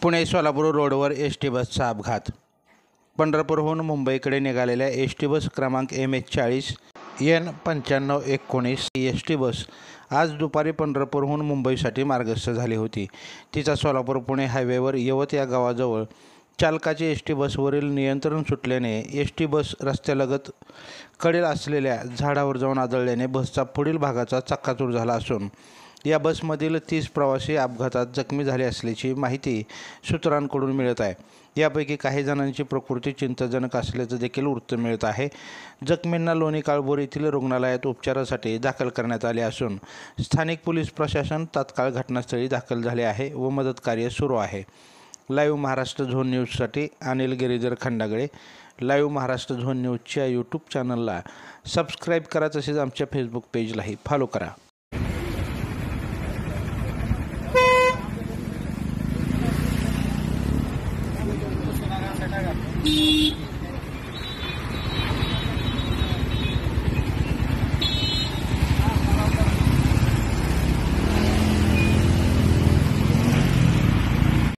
पुणे सोलापूर रोडवर एस.टी बसचा अपघात। पंढरपूरहून मुंबईकडे निघालेल्या एस.टी बस क्रमांक MH40 N 9519 एस.टी बस आज दुपारी पंढरपूरहून मुंबईसाठी मार्गस्थ झाली होती। तिचा सोलापूर पुणे हायवेवर यवत या गावाजवळ चालकाचे एस.टी बसवरील नियंत्रण सुटल्याने एस.टी बस रस्त्यालगत कडेला असलेल्या झाडावर जाऊन आदळल्याने बसचा पुढील भागाचा चक्काचूर झाला असून या बसमधील 30 प्रवासी अपघातात जखमी झाले असल्याची माहिती सूत्रांकडून मिळत आहे। यापैकी काही जणांची प्रकृती चिंताजनक असल्याचं देखील वृत्त मिळत आहे। जखमींना लोणी काळभोर येथील रुग्णालयात उपचारासाठी दाखल करण्यात आले असून स्थानिक पोलीस प्रशासन तात्काळ घटनास्थळी दाखल झाले आहे व मदत कार्य सुरू आहे। लाईव्ह महाराष्ट्र झोन न्यूजसाठी अनिल गिरीधर खंडागळे। लाईव्ह महाराष्ट्र झोन न्यूजच्या यूट्यूब चॅनलला सबस्क्राईब करा, तसेच आमच्या फेसबुक पेजलाही फॉलो करा। Beep.